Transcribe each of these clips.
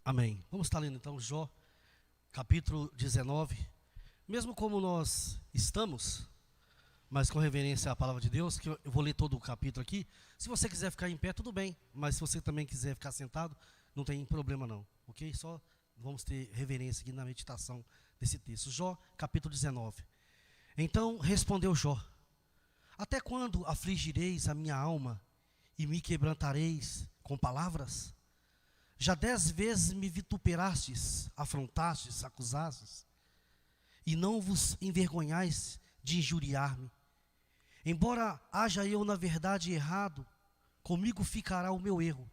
Amém. Vamos estar lendo então Jó, capítulo 19. Mesmo como nós estamos, mas com reverência à palavra de Deus, que eu vou ler todo o capítulo aqui. Se você quiser ficar em pé, tudo bem. Mas se você também quiser ficar sentado, não tem problema não, ok? Só vamos ter reverência aqui na meditação desse texto. Jó, capítulo 19. Então respondeu Jó: até quando afligireis a minha alma e me quebrantareis com palavras? Já 10 vezes me vituperastes, afrontastes, acusastes, e não vos envergonhais de injuriar-me. Embora haja eu na verdade errado, comigo ficará o meu erro.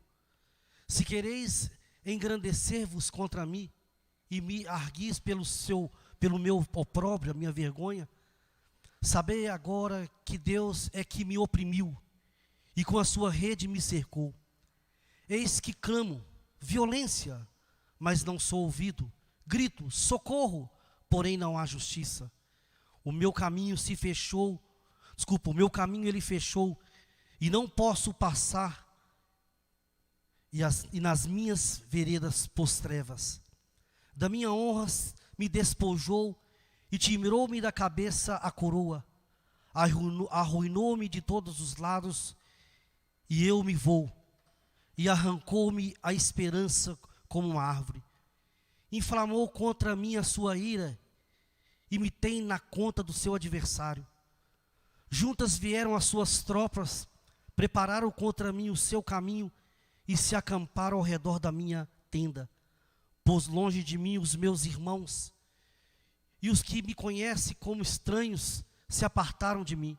Se quereis engrandecer-vos contra mim, e me arguis pelo meu opróbrio, a minha vergonha, sabei agora que Deus é que me oprimiu, e com a sua rede me cercou. Eis que clamo violência, mas não sou ouvido. Grito, socorro, porém não há justiça. O meu caminho se fechou, o meu caminho ele fechou, e não posso passar, e nas minhas veredas pôs trevas. Da minha honra me despojou, e tirou-me da cabeça a coroa. Arruinou-me de todos os lados, e eu me vou. E arrancou-me a esperança como uma árvore. Inflamou contra mim a sua ira, e me tem na conta do seu adversário. Juntas vieram as suas tropas, prepararam contra mim o seu caminho, e se acamparam ao redor da minha tenda. Pôs longe de mim os meus irmãos, e os que me conhecem como estranhos se apartaram de mim.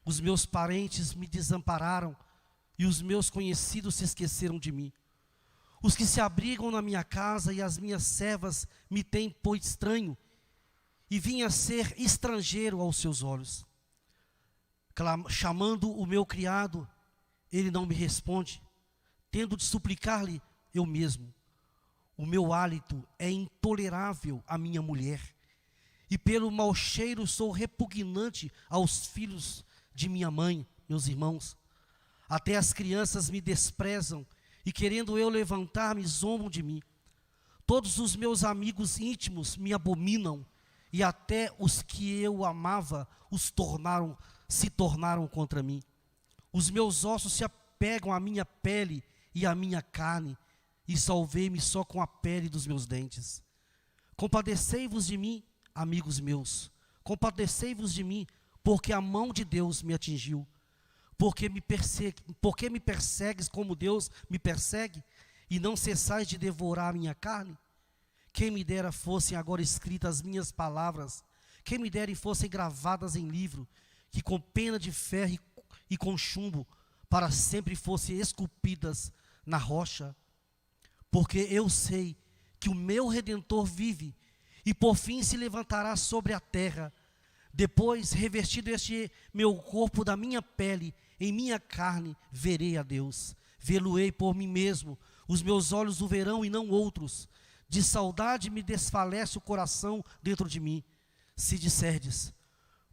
Os meus parentes me desampararam, e os meus conhecidos se esqueceram de mim. Os que se abrigam na minha casa e as minhas servas me têm por estranho, e vim a ser estrangeiro aos seus olhos. Chamando o meu criado, ele não me responde, tendo de suplicar-lhe eu mesmo. O meu hálito é intolerável à minha mulher, e pelo mau cheiro sou repugnante aos filhos de minha mãe, meus irmãos. Até as crianças me desprezam, e querendo eu levantar-me, zombam de mim. Todos os meus amigos íntimos me abominam, e até os que eu amava se tornaram contra mim. Os meus ossos se apegam à minha pele e à minha carne, e salvei-me só com a pele dos meus dentes. Compadecei-vos de mim, amigos meus, compadecei-vos de mim, porque a mão de Deus me atingiu. Porque me persegues como Deus me persegue, e não cessais de devorar a minha carne? Quem me dera fossem agora escritas as minhas palavras, quem me dera e fossem gravadas em livro, que com pena de ferro e com chumbo, para sempre fossem esculpidas na rocha. Porque eu sei que o meu Redentor vive, e por fim se levantará sobre a terra. Depois, revestido este meu corpo da minha pele, em minha carne verei a Deus. Vê-lo-ei por mim mesmo, os meus olhos o verão e não outros. De saudade me desfalece o coração dentro de mim. Se disserdes,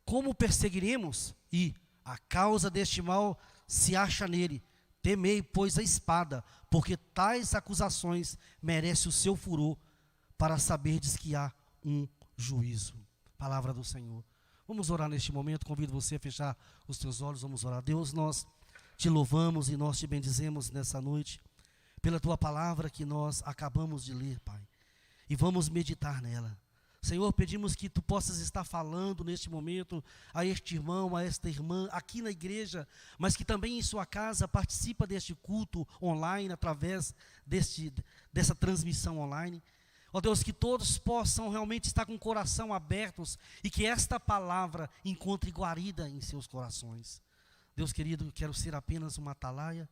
como o perseguiremos? E a causa deste mal se acha nele. Temei, pois, a espada, porque tais acusações merecem o seu furor, para saberdes que há um juízo. Palavra do Senhor. Vamos orar neste momento, convido você a fechar os teus olhos, vamos orar. Deus, nós te louvamos e nós te bendizemos nessa noite, pela tua palavra que nós acabamos de ler, Pai, e vamos meditar nela. Senhor, pedimos que tu possas estar falando neste momento a este irmão, a esta irmã, aqui na igreja, mas que também em sua casa participa deste culto online, através dessa transmissão online. Ó Deus, que todos possam realmente estar com o coração abertos e que esta palavra encontre guarida em seus corações. Deus querido, eu quero ser apenas uma atalaia,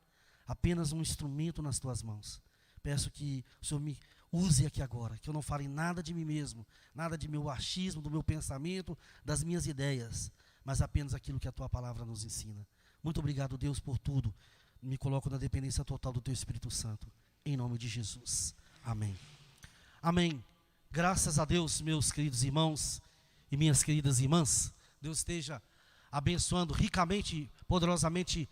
apenas um instrumento nas tuas mãos. Peço que o Senhor me use aqui agora, que eu não fale nada de mim mesmo, nada de meu achismo, do meu pensamento, das minhas ideias, mas apenas aquilo que a tua palavra nos ensina. Muito obrigado, Deus, por tudo. Me coloco na dependência total do teu Espírito Santo. Em nome de Jesus. Amém. Amém. Graças a Deus, meus queridos irmãos e minhas queridas irmãs. Deus esteja abençoando ricamente, poderosamente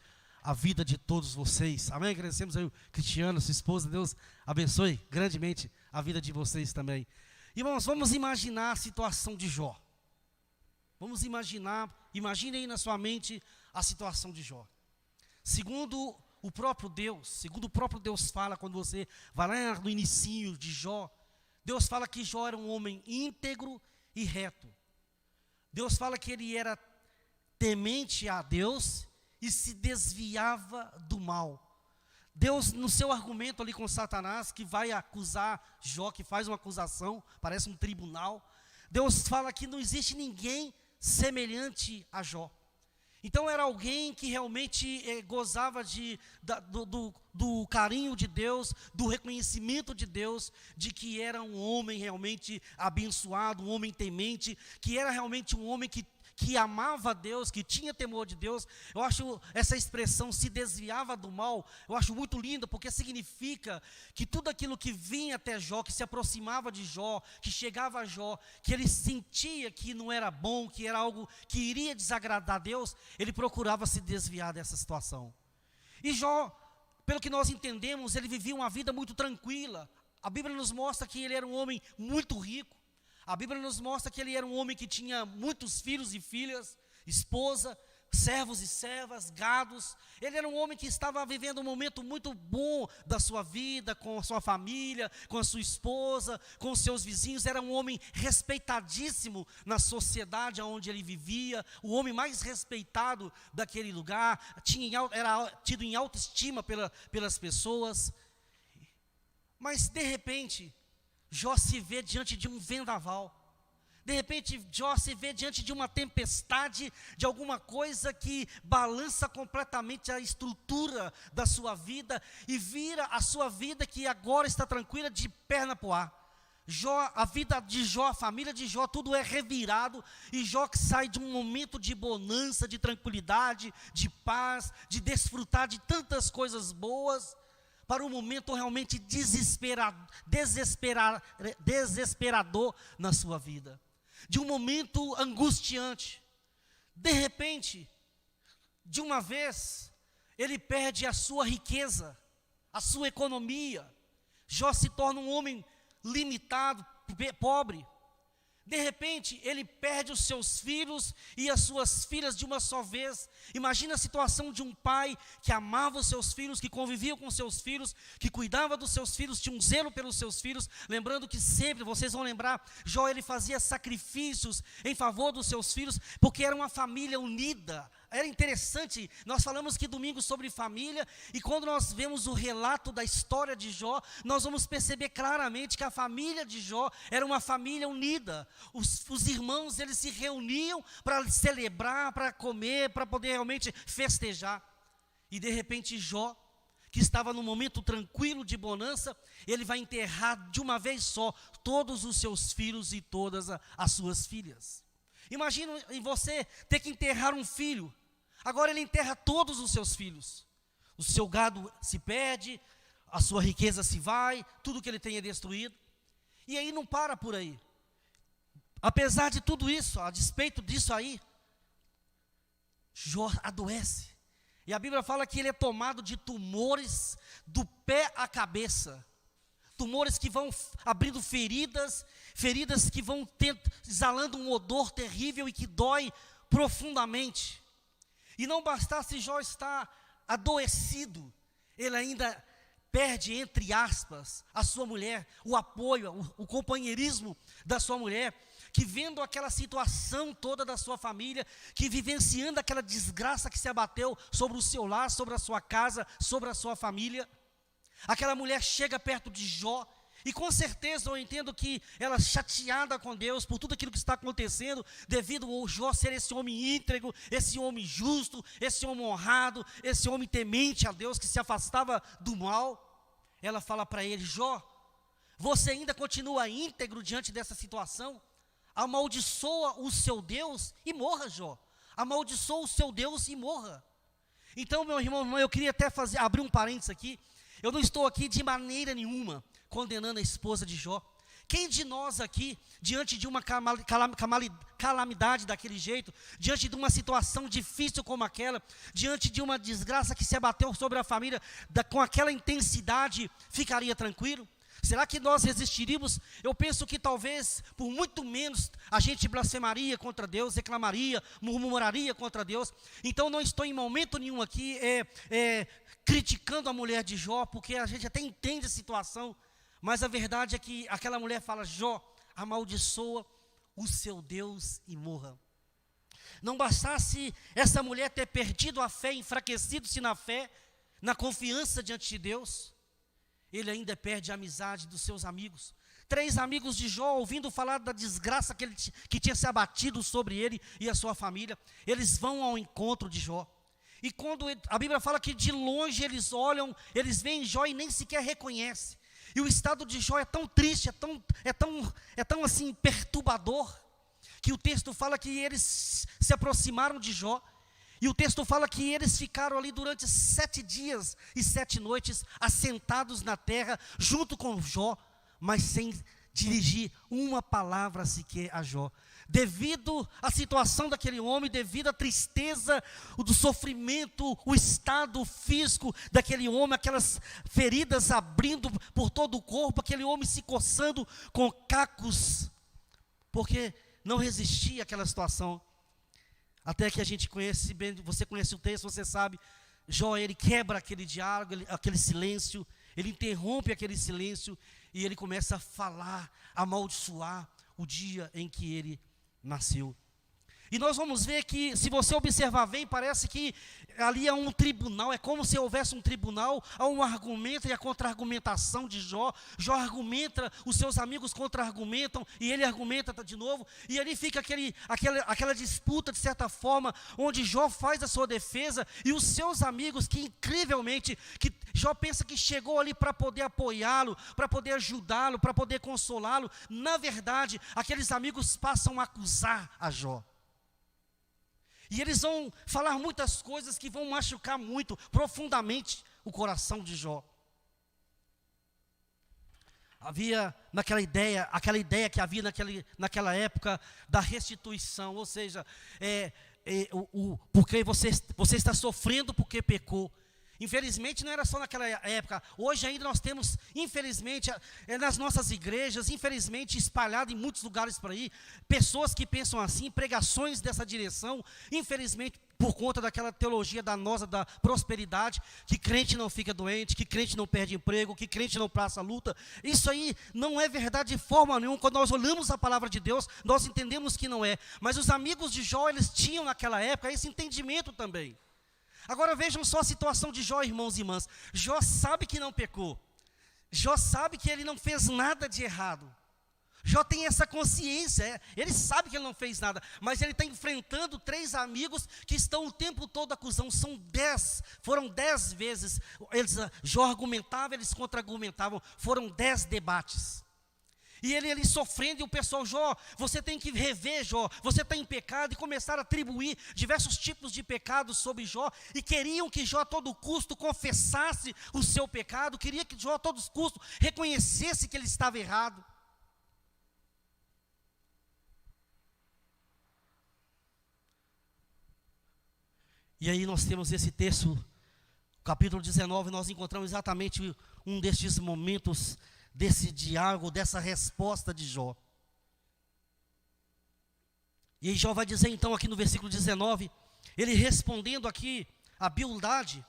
a vida de todos vocês. Amém? Agradecemos aí o Cristiano, sua esposa. Deus abençoe grandemente a vida de vocês também. Irmãos, vamos imaginar a situação de Jó. Vamos imagine aí na sua mente a situação de Jó. Segundo o próprio Deus fala, quando você vai lá no inicinho de Jó, Deus fala que Jó era um homem íntegro e reto. Deus fala que ele era temente a Deus e se desviava do mal. Deus, no seu argumento ali com Satanás, que vai acusar Jó, que faz uma acusação, parece um tribunal, Deus fala que não existe ninguém semelhante a Jó. Então era alguém que realmente gozava do carinho de Deus, do reconhecimento de Deus, de que era um homem realmente abençoado, um homem temente, que era realmente um homem que amava a Deus, que tinha temor de Deus. Eu acho essa expressão, se desviava do mal, eu acho muito linda, porque significa que tudo aquilo que vinha até Jó, que se aproximava de Jó, que chegava a Jó, que ele sentia que não era bom, que era algo que iria desagradar a Deus, ele procurava se desviar dessa situação. E Jó, pelo que nós entendemos, ele vivia uma vida muito tranquila. A Bíblia nos mostra que ele era um homem muito rico. A Bíblia nos mostra que ele era um homem que tinha muitos filhos e filhas, esposa, servos e servas, gados. Ele era um homem que estava vivendo um momento muito bom da sua vida, com a sua família, com a sua esposa, com os seus vizinhos. Era um homem respeitadíssimo na sociedade onde ele vivia, o homem mais respeitado daquele lugar, era tido em alta estima pelas pessoas. Mas de repente, Jó se vê diante de um vendaval. De repente, Jó se vê diante de uma tempestade, de alguma coisa que balança completamente a estrutura da sua vida e vira a sua vida, que agora está tranquila, de perna para o ar. Jó, a vida de Jó, a família de Jó, tudo é revirado, e Jó que sai de um momento de bonança, de tranquilidade, de paz, de desfrutar de tantas coisas boas, para um momento realmente desesperador na sua vida, de um momento angustiante. De repente, de uma vez, ele perde a sua riqueza, a sua economia. Jó se torna um homem limitado, pobre. De repente, ele perde os seus filhos e as suas filhas de uma só vez. Imagina a situação de um pai que amava os seus filhos, que convivia com seus filhos, que cuidava dos seus filhos, tinha um zelo pelos seus filhos. Lembrando que sempre, vocês vão lembrar, Jó, ele fazia sacrifícios em favor dos seus filhos, porque era uma família unida. Era interessante, nós falamos que domingo sobre família, e quando nós vemos o relato da história de Jó, nós vamos perceber claramente que a família de Jó era uma família unida. Os irmãos, eles se reuniam para celebrar, para comer, para poder realmente festejar. E de repente Jó, que estava num momento tranquilo de bonança, ele vai enterrar de uma vez só todos os seus filhos e todas as suas filhas. Imagina você ter que enterrar um filho. Agora ele enterra todos os seus filhos. O seu gado se perde, a sua riqueza se vai, tudo que ele tem é destruído. E aí não para por aí. Apesar de tudo isso, a despeito disso aí, Jó adoece. E a Bíblia fala que ele é tomado de tumores do pé à cabeça. Tumores que vão abrindo feridas que vão exalando um odor terrível e que dói profundamente. E não bastasse Jó estar adoecido, ele ainda perde, entre aspas, a sua mulher, o apoio, o companheirismo da sua mulher, que vendo aquela situação toda da sua família, que vivenciando aquela desgraça que se abateu sobre o seu lar, sobre a sua casa, sobre a sua família, aquela mulher chega perto de Jó, e com certeza eu entendo que ela, chateada com Deus por tudo aquilo que está acontecendo, devido ao Jó ser esse homem íntegro, esse homem justo, esse homem honrado, esse homem temente a Deus, que se afastava do mal, ela fala para ele: Jó, você ainda continua íntegro diante dessa situação? Amaldiçoa o seu Deus e morra, Jó. Amaldiçoa o seu Deus e morra. Então, meu irmão, eu queria até abrir um parênteses aqui. Eu não estou aqui de maneira nenhuma condenando a esposa de Jó, Quem de nós aqui, diante de uma calamidade daquele jeito, diante de uma situação difícil como aquela, diante de uma desgraça que se abateu sobre a família, com aquela intensidade, ficaria tranquilo? Será que nós resistiríamos? Eu penso que talvez, por muito menos, a gente blasfemaria contra Deus, reclamaria, murmuraria contra Deus. Então não estou em momento nenhum aqui criticando a mulher de Jó, porque a gente até entende a situação, mas a verdade é que aquela mulher fala: Jó, amaldiçoa o seu Deus e morra. Não bastasse essa mulher ter perdido a fé, enfraquecido-se na fé, na confiança diante de Deus, ele ainda perde a amizade dos seus amigos. 3 amigos de Jó, ouvindo falar da desgraça que tinha se abatido sobre ele e a sua família, eles vão ao encontro de Jó. E quando a Bíblia fala que de longe eles olham, eles veem Jó e nem sequer reconhecem. E o estado de Jó é tão triste, é tão assim perturbador, que o texto fala que eles se aproximaram de Jó. E o texto fala que eles ficaram ali durante 7 dias e 7 noites, assentados na terra, junto com Jó, mas sem dirigir uma palavra sequer a Jó. Devido à situação daquele homem, devido à tristeza, do sofrimento, o estado físico daquele homem, aquelas feridas abrindo por todo o corpo, aquele homem se coçando com cacos, porque não resistia àquela situação. Até que a gente conhece bem, você conhece o texto, você sabe, Jó, ele quebra aquele diálogo, aquele silêncio, ele interrompe aquele silêncio e ele começa a falar, a amaldiçoar o dia em que ele nasceu. E nós vamos ver que, se você observar bem, parece que ali há um tribunal, é como se houvesse um tribunal, há um argumento e a contra-argumentação de Jó. Jó argumenta, os seus amigos contra-argumentam, e ele argumenta de novo, e ali fica aquela disputa, de certa forma, onde Jó faz a sua defesa, e os seus amigos, que incrivelmente, que Jó pensa que chegou ali para poder apoiá-lo, para poder ajudá-lo, para poder consolá-lo, na verdade, aqueles amigos passam a acusar a Jó. E eles vão falar muitas coisas que vão machucar muito, profundamente, o coração de Jó. Havia aquela ideia que havia naquela época da restituição, ou seja, porque você está sofrendo porque pecou. Infelizmente não era só naquela época, hoje ainda nós temos, infelizmente, nas nossas igrejas, infelizmente espalhado em muitos lugares por aí, pessoas que pensam assim, pregações dessa direção, infelizmente por conta daquela teologia danosa da prosperidade, que crente não fica doente, que crente não perde emprego, que crente não passa luta. Isso aí não é verdade de forma nenhuma. Quando nós olhamos a palavra de Deus, nós entendemos que não é. Mas os amigos de Jó, eles tinham naquela época esse entendimento também. Agora vejam só a situação de Jó, irmãos e irmãs. Jó sabe que não pecou. Jó sabe que ele não fez nada de errado. Jó tem essa consciência, ele sabe que ele não fez nada, mas ele está enfrentando 3 amigos que estão o tempo todo acusando. Foram 10 vezes. Jó argumentava, eles contra-argumentavam. Foram 10 debates. E ele sofrendo, e o pessoal: Jó, você tem que rever, Jó, você está em pecado, e começaram a atribuir diversos tipos de pecados sobre Jó, e queriam que Jó a todo custo confessasse o seu pecado, queria que Jó a todo custo reconhecesse que ele estava errado. E aí nós temos esse texto, capítulo 19, nós encontramos exatamente um destes momentos, desse diálogo, dessa resposta de Jó. E aí Jó vai dizer então aqui no versículo 19, ele respondendo aqui a Bildade,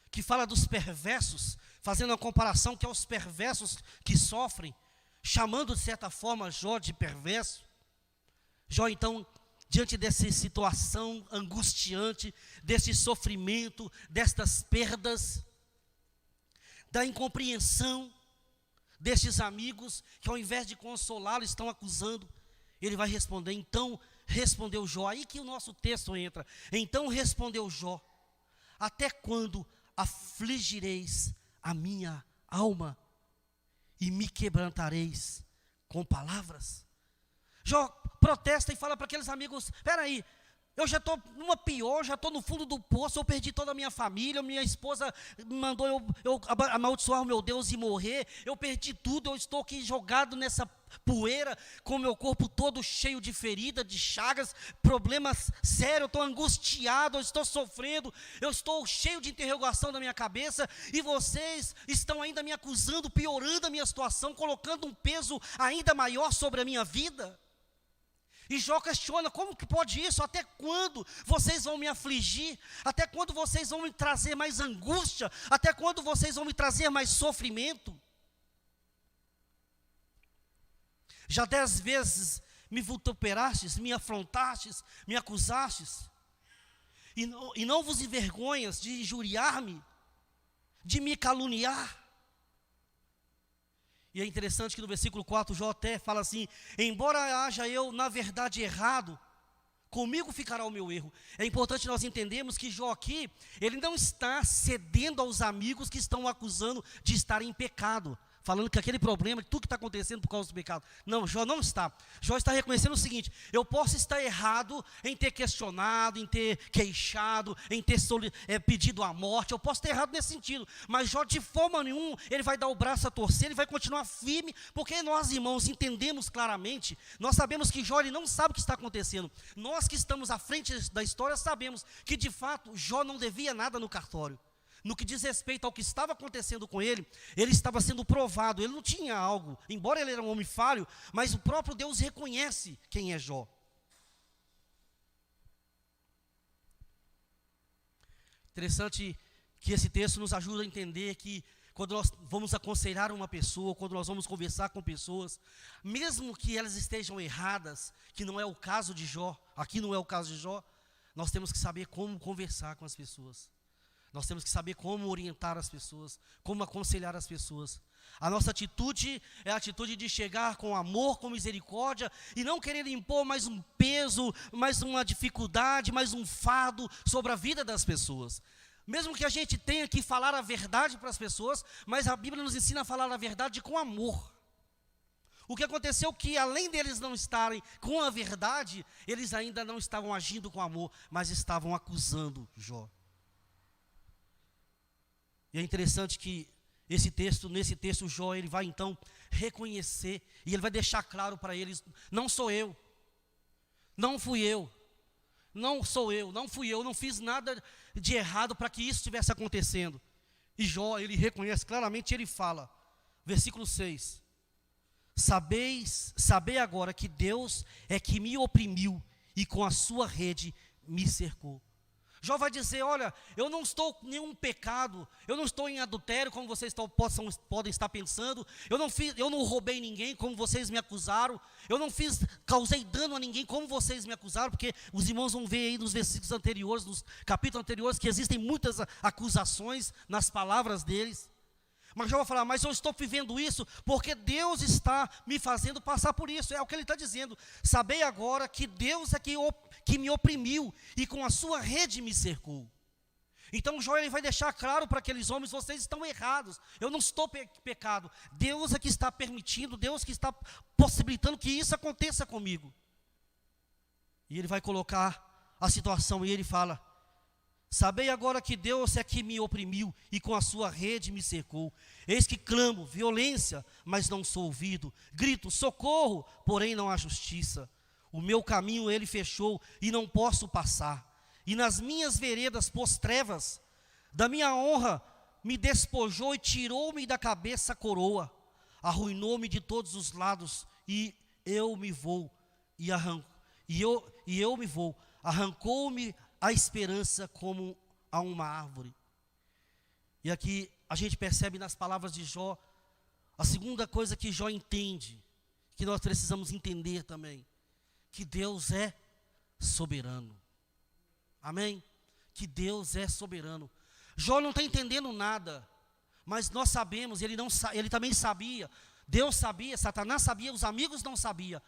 que fala dos perversos, fazendo a comparação que aos perversos que sofrem, chamando de certa forma Jó de perverso. Jó então, diante dessa situação angustiante, desse sofrimento, destas perdas, da incompreensão destes amigos, que ao invés de consolá-lo, estão acusando, ele vai responder. Então respondeu Jó, aí que o nosso texto entra. Então respondeu Jó: até quando afligireis a minha alma e me quebrantareis com palavras? Jó protesta e fala para aqueles amigos: espera aí, Eu já estou numa pior, já estou no fundo do poço, eu perdi toda a minha família, minha esposa me mandou eu amaldiçoar o meu Deus e morrer, eu perdi tudo, eu estou aqui jogado nessa poeira, com o meu corpo todo cheio de ferida, de chagas, problemas sérios, eu estou angustiado, eu estou sofrendo, eu estou cheio de interrogação na minha cabeça, e vocês estão ainda me acusando, piorando a minha situação, colocando um peso ainda maior sobre a minha vida. E Jó questiona, como que pode isso? Até quando vocês vão me afligir? Até quando vocês vão me trazer mais angústia? Até quando vocês vão me trazer mais sofrimento? Já 10 vezes me vituperastes, me afrontastes, me acusastes, e não vos envergonhas de injuriar-me, de me caluniar. E é interessante que no versículo 4, Jó até fala assim: embora haja eu, na verdade, errado, comigo ficará o meu erro. É importante nós entendermos que Jó aqui, ele não está cedendo aos amigos que estão o acusando de estar em pecado, falando que aquele problema, tudo que está acontecendo por causa do pecado. Não, Jó não está. Jó está reconhecendo o seguinte: eu posso estar errado em ter questionado, em ter queixado, em ter pedido a morte, eu posso estar errado nesse sentido, mas Jó de forma nenhuma, ele vai dar o braço a torcer, ele vai continuar firme, porque nós, irmãos, entendemos claramente, nós sabemos que Jó, ele não sabe o que está acontecendo. Nós que estamos à frente da história, sabemos que de fato, Jó não devia nada no cartório. No que diz respeito ao que estava acontecendo com ele, ele estava sendo provado, ele não tinha algo, embora ele era um homem falho, mas o próprio Deus reconhece quem é Jó. Interessante que esse texto nos ajuda a entender que quando nós vamos aconselhar uma pessoa, quando nós vamos conversar com pessoas, mesmo que elas estejam erradas, que não é o caso de Jó, aqui não é o caso de Jó, nós temos que saber como conversar com as pessoas. Nós temos que saber como orientar as pessoas, como aconselhar as pessoas. A nossa atitude é a atitude de chegar com amor, com misericórdia, e não querer impor mais um peso, mais uma dificuldade, mais um fardo sobre a vida das pessoas. Mesmo que a gente tenha que falar a verdade para as pessoas, mas a Bíblia nos ensina a falar a verdade com amor. O que aconteceu é que, além deles não estarem com a verdade, eles ainda não estavam agindo com amor, mas estavam acusando Jó. E é interessante que nesse texto, Jó, ele vai então reconhecer, e ele vai deixar claro para eles: não sou eu, não fui eu, não sou eu, não fui eu, não fiz nada de errado para que isso estivesse acontecendo. E Jó, ele reconhece claramente, ele fala, versículo 6, sabei agora que Deus é que me oprimiu, e com a sua rede me cercou. Jó vai dizer: olha, eu não estou em nenhum pecado, eu não estou em adultério, como vocês podem estar pensando, eu não roubei ninguém, como vocês me acusaram, eu não causei dano a ninguém, como vocês me acusaram, porque os irmãos vão ver aí nos versículos anteriores, nos capítulos anteriores, que existem muitas acusações nas palavras deles. Mas Jó vai falar: mas eu estou vivendo isso porque Deus está me fazendo passar por isso. É o que ele está dizendo: sabei agora que Deus é que me oprimiu, e com a sua rede me cercou. Então Jó, ele vai deixar claro para aqueles homens: vocês estão errados, eu não estou pecado, Deus é que está permitindo, Deus que está possibilitando que isso aconteça comigo. E ele vai colocar a situação, e ele fala: sabei agora que Deus é que me oprimiu, e com a sua rede me cercou. Eis que clamo violência, mas não sou ouvido, grito socorro, porém não há justiça. O meu caminho ele fechou, e não posso passar, e nas minhas veredas pôs trevas. Da minha honra me despojou, e tirou-me da cabeça a coroa. Arruinou-me de todos os lados, e eu me vou, arrancou-me a esperança como a uma árvore. E aqui a gente percebe nas palavras de Jó, a segunda coisa que Jó entende, que nós precisamos entender também, que Deus é soberano. Amém? Que Deus é soberano. Jó não está entendendo nada, mas nós sabemos, ele também sabia, Deus sabia, Satanás sabia, os amigos não sabiam,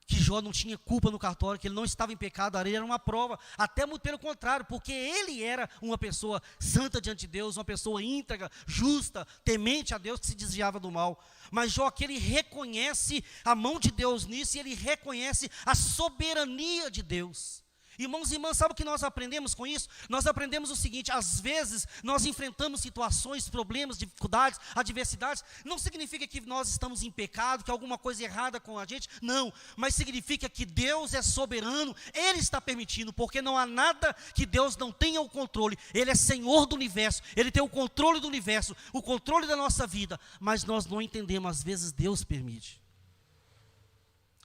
que Jó não tinha culpa no cartório, que ele não estava em pecado, a areia era uma prova, até muito pelo contrário, porque ele era uma pessoa santa diante de Deus, uma pessoa íntegra, justa, temente a Deus, que se desviava do mal. Mas Jó, que ele reconhece a mão de Deus nisso, e ele reconhece a soberania de Deus. Irmãos e irmãs, sabe o que nós aprendemos com isso? Nós aprendemos o seguinte: às vezes nós enfrentamos situações, problemas, dificuldades, adversidades. Não significa que nós estamos em pecado, que alguma coisa errada com a gente, não. Mas significa que Deus é soberano, Ele está permitindo, porque não há nada que Deus não tenha o controle. Ele é Senhor do universo, Ele tem o controle do universo, o controle da nossa vida. Mas nós não entendemos, às vezes Deus permite.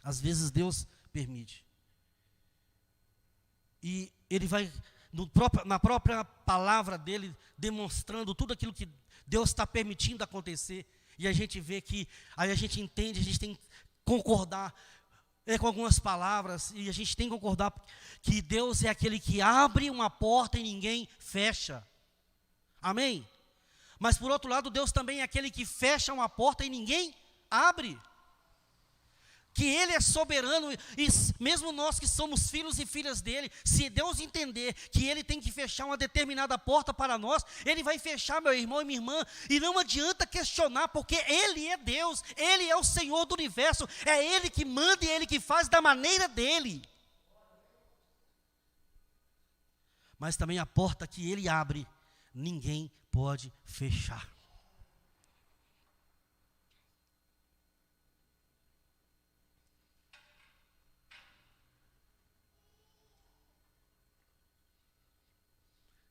Às vezes Deus permite. E Ele vai, na própria palavra dEle, demonstrando tudo aquilo que Deus está permitindo acontecer. E a gente vê que, aí a gente entende, a gente tem que concordar com algumas palavras. E a gente tem que concordar que Deus é aquele que abre uma porta e ninguém fecha. Amém? Mas por outro lado, Deus também é aquele que fecha uma porta e ninguém abre. Que Ele é soberano, e mesmo nós que somos filhos e filhas dEle, se Deus entender que Ele tem que fechar uma determinada porta para nós, Ele vai fechar, meu irmão e minha irmã, e não adianta questionar, porque Ele é Deus, Ele é o Senhor do universo, é Ele que manda e é Ele que faz da maneira dEle. Mas também a porta que Ele abre, ninguém pode fechar.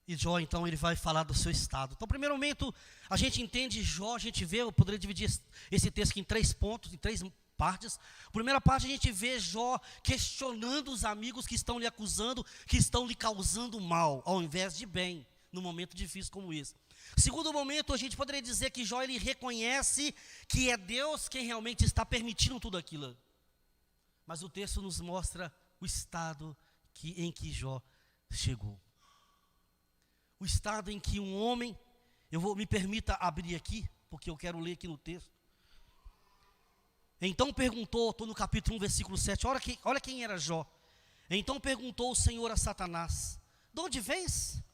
E Jó, então, ele vai falar do seu estado. Então, primeiro momento, a gente entende Jó, a gente vê, eu poderia dividir esse texto aqui em 3 pontos, em 3 partes. Primeira parte, a gente vê Jó questionando os amigos que estão lhe acusando, que estão lhe causando mal, ao invés de bem, num momento difícil como esse. Segundo momento, a gente poderia dizer que Jó, ele reconhece que é Deus quem realmente está permitindo tudo aquilo. Mas o texto nos mostra o estado em que Jó chegou. O estado em que um homem, me permita abrir aqui, porque eu quero ler aqui no texto. Então perguntou, estou no capítulo 1, versículo 7, olha quem era Jó. Então perguntou o Senhor a Satanás: de onde vens?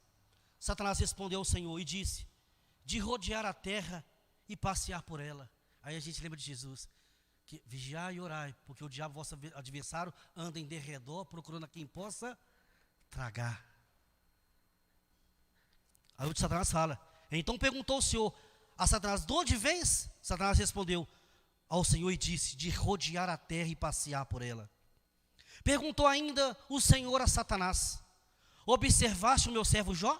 Satanás respondeu ao Senhor e disse: de rodear a terra e passear por ela. Aí a gente lembra de Jesus, que vigiai e orai, porque o diabo, vosso adversário, anda em derredor, procurando a quem possa tragar. Aí o de Satanás fala: então perguntou o Senhor a Satanás: de onde vens? Satanás respondeu ao Senhor e disse: de rodear a terra e passear por ela. Perguntou ainda o Senhor a Satanás: observaste o meu servo Jó?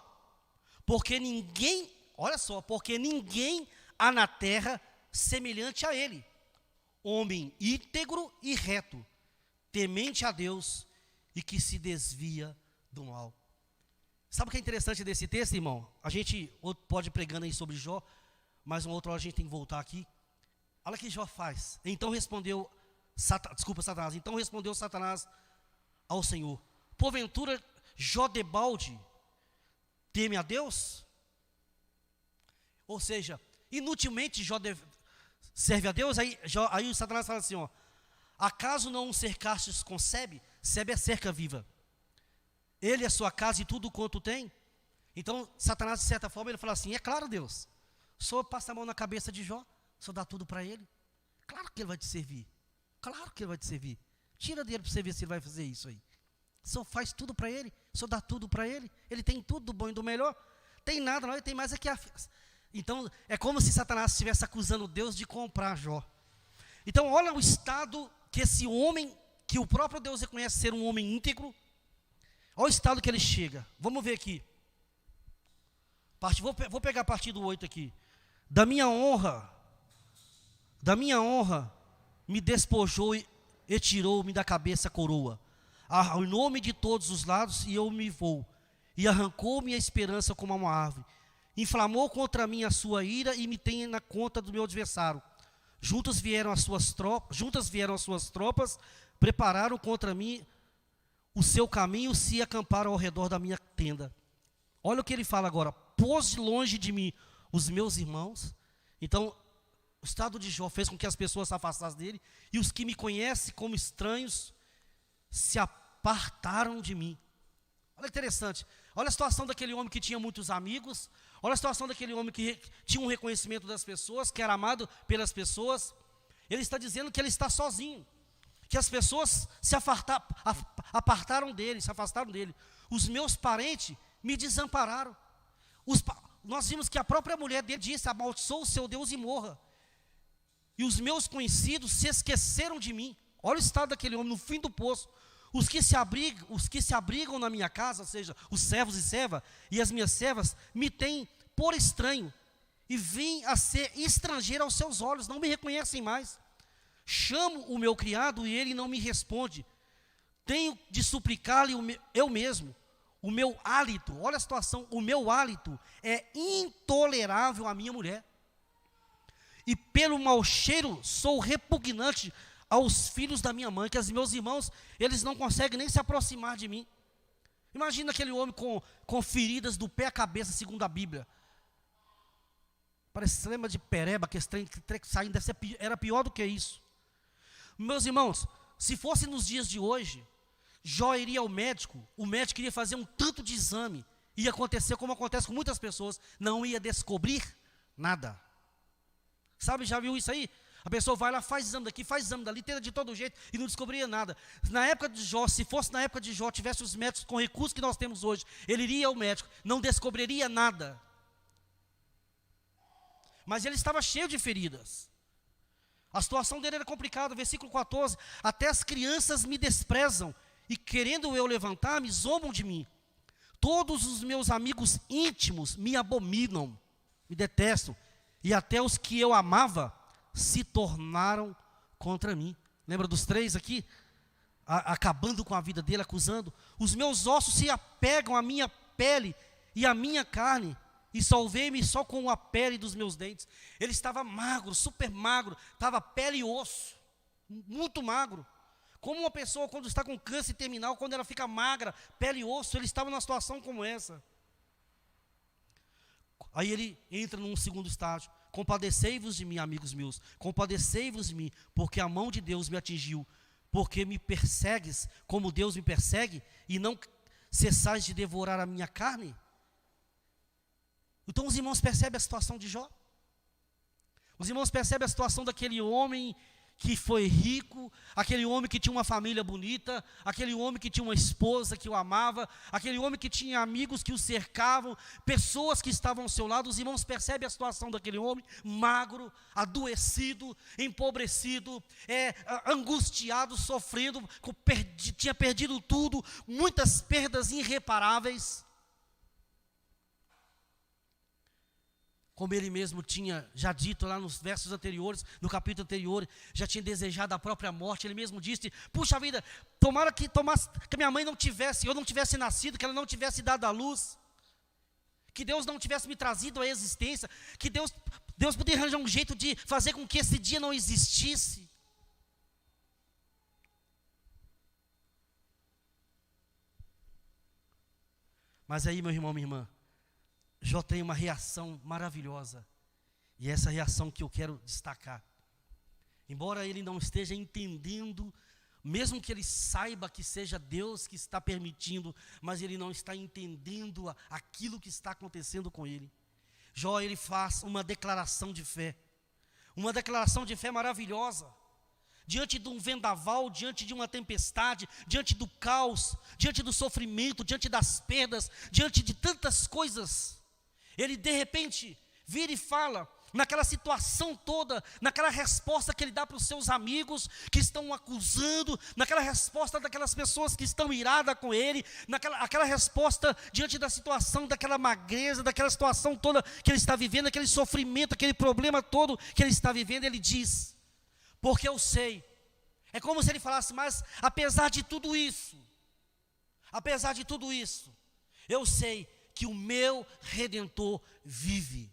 Porque ninguém, olha só, porque ninguém há na terra semelhante a ele, homem íntegro e reto, temente a Deus e que se desvia do mal. Sabe o que é interessante desse texto, irmão? A gente pode ir pregando aí sobre Jó, mas uma outra hora a gente tem que voltar aqui. Olha o que Jó faz. Então respondeu, Satanás. Então respondeu Satanás ao Senhor: porventura Jó debalde teme a Deus? Ou seja, inutilmente Jó serve a Deus? Aí o Satanás fala assim, ó: acaso não o cercastes com Sebe? Sebe é cerca viva. Ele é sua casa e tudo quanto tem. Então Satanás, de certa forma, ele fala assim: é claro, Deus, o Senhor passa a mão na cabeça de Jó, o Senhor dá tudo para ele, claro que ele vai te servir, claro que ele vai te servir. Tira dele para você ver se ele vai fazer isso aí. O Senhor faz tudo para ele, o Senhor dá tudo para ele, ele tem tudo do bom e do melhor. Tem nada, não, ele tem mais aqui. Então é como se Satanás estivesse acusando Deus de comprar Jó. Então olha o estado que esse homem, que o próprio Deus reconhece ser um homem íntegro, olha o estado que ele chega. Vamos ver aqui. Vou pegar a partir do 8 aqui. Da minha honra me despojou e tirou-me da cabeça a coroa, ao nome de todos os lados, e eu me vou. E arrancou minha esperança como uma árvore. Inflamou contra mim a sua ira e me tem na conta do meu adversário. Juntas vieram as suas tropas, prepararam contra mim o seu caminho, se acamparam ao redor da minha tenda. Olha o que ele fala agora: pôs de longe de mim os meus irmãos. Então, o estado de Jó fez com que as pessoas se afastassem dele, e os que me conhecem como estranhos se apartaram de mim. Olha interessante, olha a situação daquele homem que tinha muitos amigos, olha a situação daquele homem que tinha um reconhecimento das pessoas, que era amado pelas pessoas. Ele está dizendo que ele está sozinho. que as pessoas apartaram dele, se afastaram dele. Os meus parentes me desampararam. Nós vimos que a própria mulher dele disse: amaldiçoe o seu Deus e morra. E os meus conhecidos se esqueceram de mim. Olha o estado daquele homem no fim do poço. Os que se abrigam na minha casa, ou seja, os servos e servas, e as minhas servas, me têm por estranho, e vim a ser estrangeiro aos seus olhos, não me reconhecem mais. Chamo o meu criado e ele não me responde. Tenho de suplicar-lhe eu mesmo. O meu hálito, olha a situação, o meu hálito é intolerável à minha mulher. E pelo mau cheiro sou repugnante aos filhos da minha mãe, que os meus irmãos, eles não conseguem nem se aproximar de mim. Imagina aquele homem com feridas do pé à cabeça, segundo a Bíblia. Parece, lembra de Pereba, que esse trem saindo, era pior do que isso. Meus irmãos, se fosse nos dias de hoje, Jó iria ao médico, o médico iria fazer um tanto de exame, ia acontecer como acontece com muitas pessoas, não ia descobrir nada. Sabe, já viu isso aí? A pessoa vai lá, faz exame daqui, faz exame dali, tenta de todo jeito e não descobria nada. Na época de Jó, se fosse na época de Jó, tivesse os médicos com recursos que nós temos hoje, ele iria ao médico, não descobriria nada. Mas ele estava cheio de feridas. A situação dele era complicada, versículo 14, até as crianças me desprezam, e querendo eu levantar-me, zombam de mim. Todos os meus amigos íntimos me abominam, me detestam, e até os que eu amava se tornaram contra mim. Lembra dos 3 aqui? Acabando com a vida dele, acusando. Os meus ossos se apegam à minha pele e à minha carne, e salvei-me só com a pele dos meus dentes. Ele estava magro, super magro, estava pele e osso, muito magro. Como uma pessoa quando está com câncer terminal, quando ela fica magra, pele e osso, ele estava numa situação como essa. Aí ele entra num segundo estágio. Compadecei-vos de mim, amigos meus, compadecei-vos de mim, porque a mão de Deus me atingiu, porque me persegues como Deus me persegue, e não cessais de devorar a minha carne. Então os irmãos percebem a situação de Jó? Os irmãos percebem a situação daquele homem que foi rico, aquele homem que tinha uma família bonita, aquele homem que tinha uma esposa que o amava, aquele homem que tinha amigos que o cercavam, pessoas que estavam ao seu lado. Os irmãos percebem a situação daquele homem, magro, adoecido, empobrecido, angustiado, sofrendo, tinha perdido tudo, muitas perdas irreparáveis. Como ele mesmo tinha já dito lá nos versos anteriores, no capítulo anterior, já tinha desejado a própria morte. Ele mesmo disse: puxa vida, tomara que minha mãe não tivesse, eu não tivesse nascido, que ela não tivesse dado à luz, que Deus não tivesse me trazido à existência, que Deus poderia arranjar um jeito de fazer com que esse dia não existisse. Mas aí, meu irmão, minha irmã, Jó tem uma reação maravilhosa, e é essa reação que eu quero destacar. Embora ele não esteja entendendo, mesmo que ele saiba que seja Deus que está permitindo, mas ele não está entendendo aquilo que está acontecendo com ele. Jó, ele faz uma declaração de fé maravilhosa, diante de um vendaval, diante de uma tempestade, diante do caos, diante do sofrimento, diante das perdas, diante de tantas coisas. Ele de repente vira e fala, naquela situação toda, naquela resposta que ele dá para os seus amigos que estão o acusando, naquela resposta daquelas pessoas que estão iradas com ele, aquela resposta diante da situação, daquela magreza, daquela situação toda que ele está vivendo, aquele sofrimento, aquele problema todo que ele está vivendo. Ele diz: porque eu sei. É como se ele falasse: mas apesar de tudo isso, eu sei que o meu Redentor vive.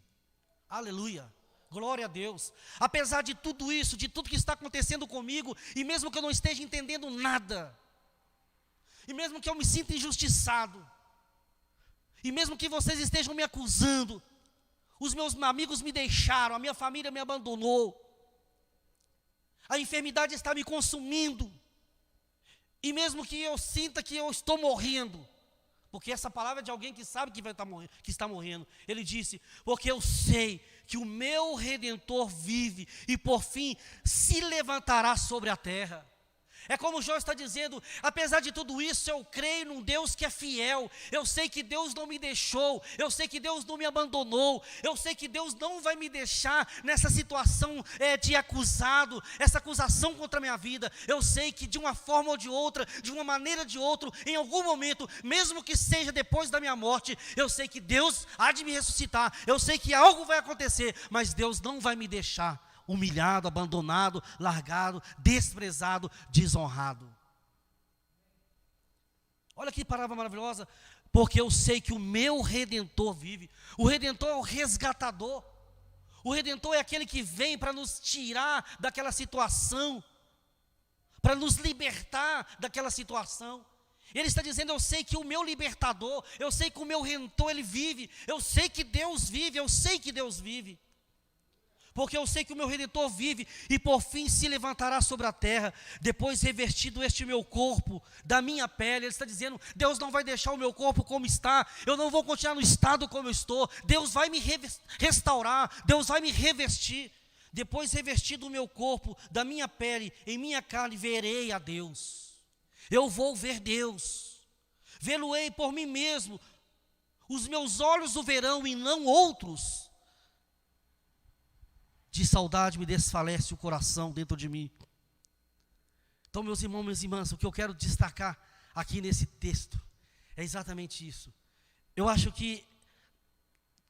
Aleluia, glória a Deus. Apesar de tudo isso, de tudo que está acontecendo comigo, e mesmo que eu não esteja entendendo nada, e mesmo que eu me sinta injustiçado, e mesmo que vocês estejam me acusando, os meus amigos me deixaram, a minha família me abandonou, a enfermidade está me consumindo, e mesmo que eu sinta que eu estou morrendo, porque essa palavra é de alguém que sabe que está morrendo. Ele disse: porque eu sei que o meu Redentor vive, e por fim se levantará sobre a terra. É como Jó está dizendo, apesar de tudo isso, eu creio num Deus que é fiel. Eu sei que Deus não me deixou, eu sei que Deus não me abandonou, eu sei que Deus não vai me deixar nessa situação de acusado, essa acusação contra a minha vida. Eu sei que de uma forma ou de outra, de uma maneira ou de outra, em algum momento, mesmo que seja depois da minha morte, eu sei que Deus há de me ressuscitar, eu sei que algo vai acontecer, mas Deus não vai me deixar humilhado, abandonado, largado, desprezado, desonrado. Olha que palavra maravilhosa, porque eu sei que o meu Redentor vive. O Redentor é o resgatador. O Redentor é aquele que vem para nos tirar daquela situação, para nos libertar daquela situação. Ele está dizendo, eu sei que o meu libertador, eu sei que o meu Redentor, ele vive. Eu sei que Deus vive, eu sei que Deus vive. Porque eu sei que o meu Redentor vive e por fim se levantará sobre a terra, depois revestido este meu corpo, da minha pele. Ele está dizendo, Deus não vai deixar o meu corpo como está, eu não vou continuar no estado como eu estou, Deus vai me restaurar, Deus vai me revestir. Depois revestido o meu corpo, da minha pele, em minha carne verei a Deus. Eu vou ver Deus, vê-lo-ei por mim mesmo, os meus olhos o verão e não outros. De saudade me desfalece o coração dentro de mim. Então, meus irmãos, minhas irmãs, o que eu quero destacar aqui nesse texto é exatamente isso. Eu acho que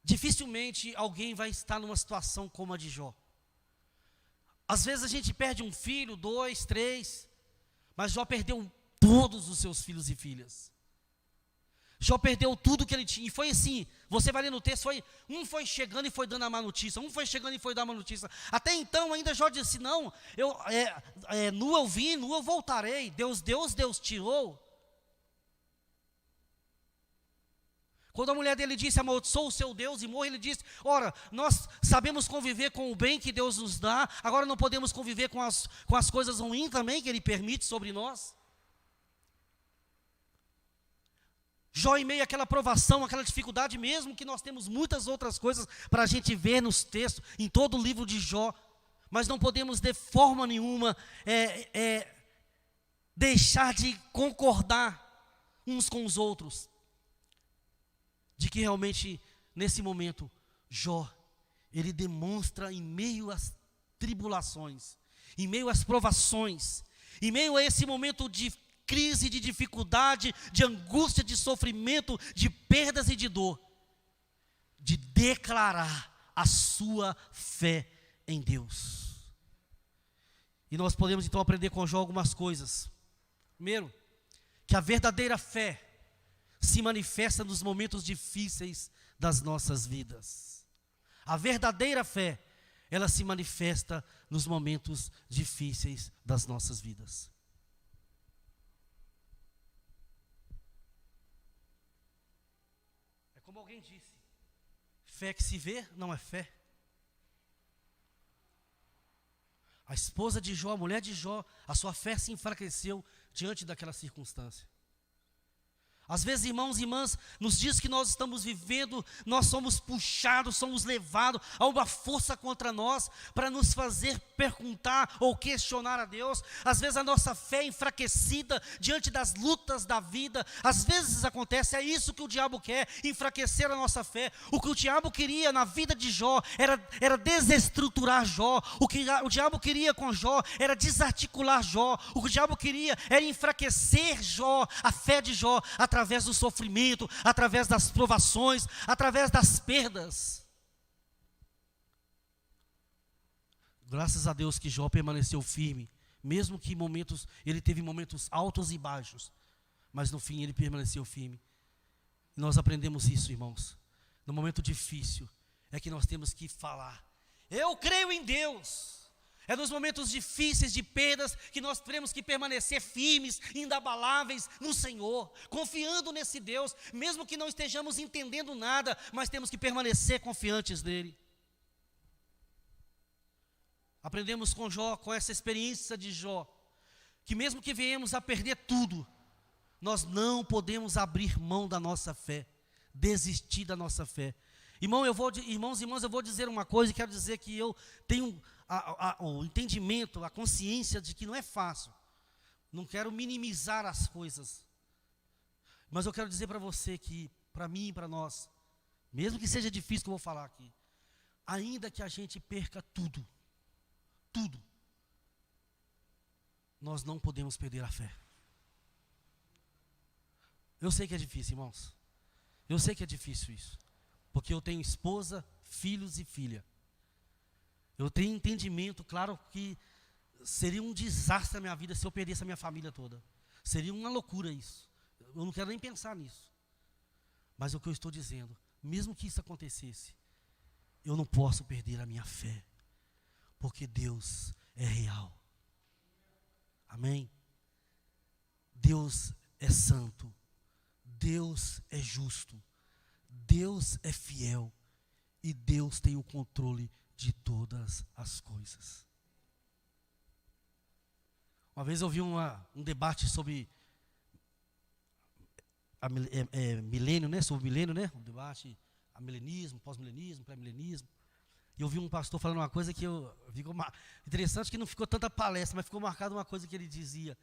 dificilmente alguém vai estar numa situação como a de Jó. Às vezes a gente perde um filho, 2, 3, mas Jó perdeu todos os seus filhos e filhas. Jó perdeu tudo que ele tinha, e foi assim, você vai ler no texto, um foi chegando e foi dando a má notícia, um foi chegando e foi dar a má notícia. Até então ainda Jó disse, não, nu eu vim, nu eu voltarei, Deus tirou. Quando a mulher dele disse, amaldiçoa o seu Deus e morre, ele disse, ora, nós sabemos conviver com o bem que Deus nos dá, agora não podemos conviver com as coisas ruins também que Ele permite sobre nós. Jó, em meio àquela provação, àquela dificuldade, mesmo que nós temos muitas outras coisas para a gente ver nos textos, em todo o livro de Jó, mas não podemos de forma nenhuma deixar de concordar uns com os outros, de que realmente, nesse momento, Jó, ele demonstra em meio às tribulações, em meio às provações, em meio a esse momento de crise, de dificuldade, de angústia, de sofrimento, de perdas e de dor, de declarar a sua fé em Deus. E nós podemos então aprender com Jó algumas coisas. Primeiro, que a verdadeira fé se manifesta nos momentos difíceis das nossas vidas. A verdadeira fé, ela se manifesta nos momentos difíceis das nossas vidas. Como alguém disse, fé que se vê não é fé. A esposa de Jó, a mulher de Jó, a sua fé se enfraqueceu diante daquela circunstância. Às vezes, irmãos e irmãs, nos dias que nós estamos vivendo, nós somos puxados, somos levados a uma força contra nós, para nos fazer perguntar ou questionar a Deus. Às vezes a nossa fé é enfraquecida diante das lutas da vida. Às vezes acontece, é isso que o diabo quer, enfraquecer a nossa fé. O que o diabo queria na vida de Jó, era desestruturar Jó. O que o diabo queria com Jó, era desarticular Jó. O que o diabo queria, era enfraquecer Jó, a fé de Jó, através do sofrimento, através das provações, através das perdas. Graças a Deus que Jó permaneceu firme, mesmo que ele teve momentos altos e baixos, mas no fim ele permaneceu firme. E nós aprendemos isso, irmãos. No momento difícil é que nós temos que falar, eu creio em Deus. É nos momentos difíceis, de perdas, que nós temos que permanecer firmes, inabaláveis no Senhor, confiando nesse Deus, mesmo que não estejamos entendendo nada, mas temos que permanecer confiantes nele. Aprendemos com Jó, com essa experiência de Jó, que mesmo que venhamos a perder tudo, nós não podemos abrir mão da nossa fé, desistir da nossa fé. Irmãos e irmãs, eu vou dizer uma coisa e quero dizer que eu tenho o entendimento, a consciência de que não é fácil. não quero minimizar as coisas, mas eu quero dizer para você que, para mim e para nós, mesmo que seja difícil o que eu vou falar aqui, ainda que a gente perca tudo, nós não podemos perder a fé. Eu sei que é difícil, irmãos. Eu sei que é difícil isso. Porque eu tenho esposa, filhos e filha. Eu tenho entendimento, claro que seria um desastre na minha vida se eu perdesse a minha família toda. Seria uma loucura isso. Eu não quero nem pensar nisso. Mas o que eu estou dizendo, mesmo que isso acontecesse, eu não posso perder a minha fé. Porque Deus é real. Amém? Deus é santo. Deus é justo. Deus é fiel. E Deus tem o controle de todas as coisas. Uma vez eu vi um debate sobre milênio, né? Sobre milênio, né? Um debate a milenismo, pós-milenismo, pré-milenismo. E eu vi um pastor falando uma coisa que ficou interessante, que não ficou tanta palestra, mas ficou marcado uma coisa que ele dizia.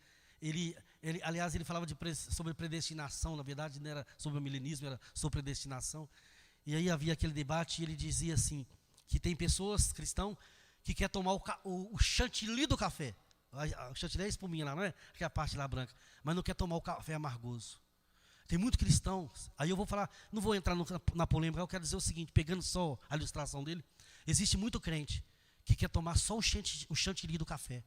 Aliás, ele falava sobre predestinação, na verdade não era sobre o milenismo, era sobre predestinação. E aí havia aquele debate e ele dizia assim, que tem pessoas, cristãos, que quer tomar o chantilly do café. O chantilly é a espuminha lá, não é? Que é a parte lá branca. Mas não quer tomar o café amargoso. Tem muito cristão, aí eu vou falar, não vou entrar na polêmica, eu quero dizer o seguinte, pegando só a ilustração dele, existe muito crente que quer tomar só o chantilly do café.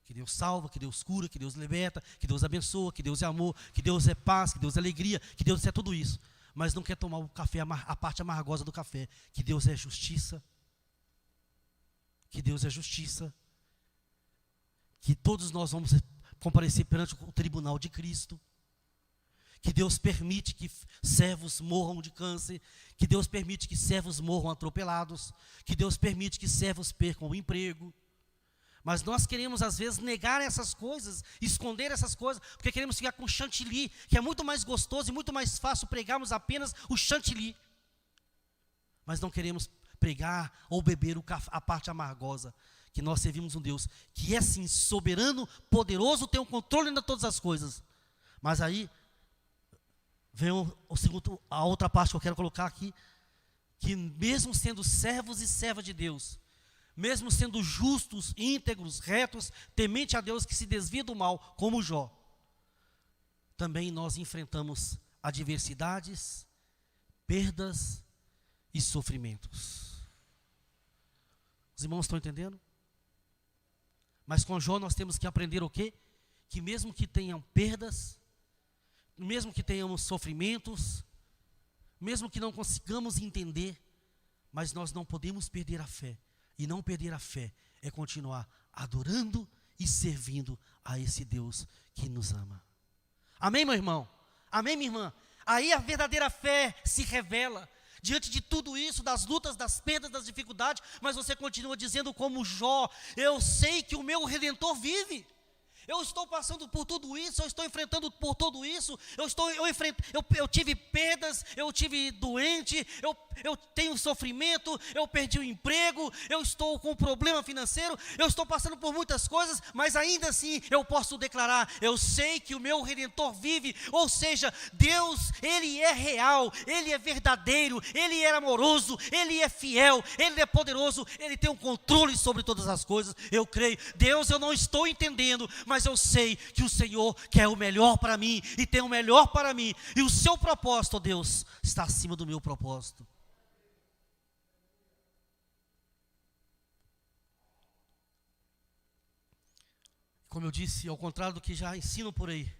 Que Deus salva, que Deus cura, que Deus liberta, que Deus abençoa, que Deus é amor, que Deus é paz, que Deus é alegria, que Deus é tudo isso. Mas não quer tomar o café, a parte amargosa do café, que Deus é justiça, que Deus é justiça, que todos nós vamos comparecer perante o tribunal de Cristo, que Deus permite que servos morram de câncer, que Deus permite que servos morram atropelados, que Deus permite que servos percam o emprego. Mas nós queremos às vezes negar essas coisas, esconder essas coisas, porque queremos ficar com chantilly, que é muito mais gostoso e muito mais fácil pregarmos apenas o chantilly. Mas não queremos pregar ou beber a parte amargosa, que nós servimos um Deus que é sim soberano, poderoso, tem o controle de todas as coisas. Mas aí vem a outra parte que eu quero colocar aqui, que mesmo sendo servos e servas de Deus, mesmo sendo justos, íntegros, retos, temente a Deus, que se desvia do mal, como Jó, também nós enfrentamos adversidades, perdas e sofrimentos. Os irmãos estão entendendo? Mas com Jó nós temos que aprender o quê? Que mesmo que tenham perdas, mesmo que tenhamos sofrimentos, mesmo que não consigamos entender, mas nós não podemos perder a fé. E não perder a fé é continuar adorando e servindo a esse Deus que nos ama. Amém, meu irmão? Amém, minha irmã? Aí a verdadeira fé se revela. Diante de tudo isso, das lutas, das perdas, das dificuldades, mas você continua dizendo como Jó, eu sei que o meu Redentor vive. Eu estou passando por tudo isso, eu estou enfrentando por tudo isso, eu tive perdas, eu tive doente, eu tenho sofrimento, eu perdi o emprego, eu estou com problema financeiro, eu estou passando por muitas coisas, mas ainda assim eu posso declarar, eu sei que o meu Redentor vive, ou seja, Deus, Ele é real, Ele é verdadeiro, Ele é amoroso, Ele é fiel, Ele é poderoso, Ele tem um controle sobre todas as coisas, eu creio. Deus, eu não estou entendendo, mas eu sei que o Senhor quer o melhor para mim, e tem o melhor para mim, e o seu propósito, ó Deus, está acima do meu propósito. Como eu disse, ao contrário do que já ensinam por aí,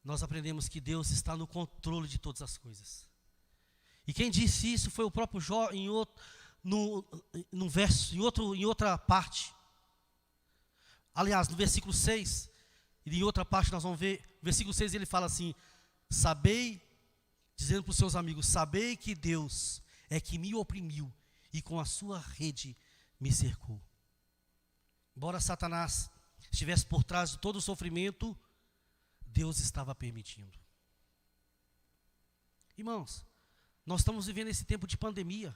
nós aprendemos que Deus está no controle de todas as coisas. E quem disse isso foi o próprio Jó em outra parte. Aliás, no versículo 6, e em outra parte nós vamos ver, no versículo 6 ele fala assim, sabei, dizendo para os seus amigos, sabei que Deus é que me oprimiu e com a sua rede me cercou. Embora Satanás estivesse por trás de todo o sofrimento, Deus estava permitindo. Irmãos, nós estamos vivendo esse tempo de pandemia.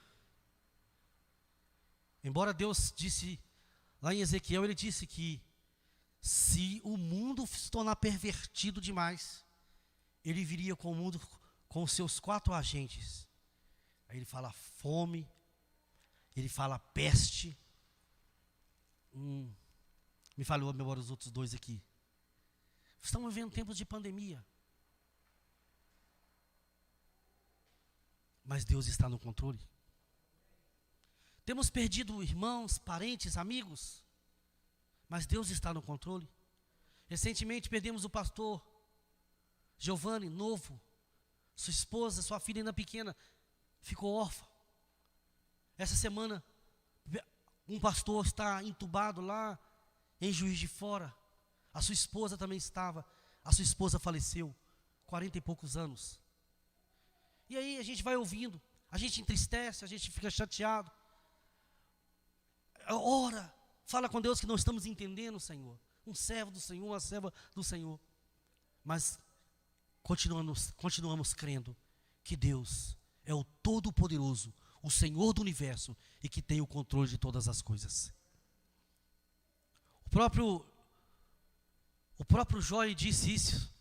Embora Deus disse, lá em Ezequiel, Ele disse que Se o mundo se tornar pervertido demais, ele viria com o mundo com os seus 4 agentes. Aí ele fala fome, ele fala peste. Me falou agora os outros 2 aqui. Estamos vivendo tempos de pandemia. Mas Deus está no controle. Temos perdido irmãos, parentes, amigos, mas Deus está no controle. Recentemente perdemos o pastor Giovanni, novo. Sua esposa, sua filha ainda pequena, ficou órfã. Essa semana, um pastor está entubado lá em Juiz de Fora. A sua esposa também estava. A sua esposa faleceu, 40 e poucos anos. E aí a gente vai ouvindo, a gente entristece, a gente fica chateado. Ora, fala com Deus que não estamos entendendo, Senhor. Um servo do Senhor, uma serva do Senhor. Mas continuamos crendo que Deus é o Todo-Poderoso, o Senhor do Universo e que tem o controle de todas as coisas. O próprio Jó disse isso.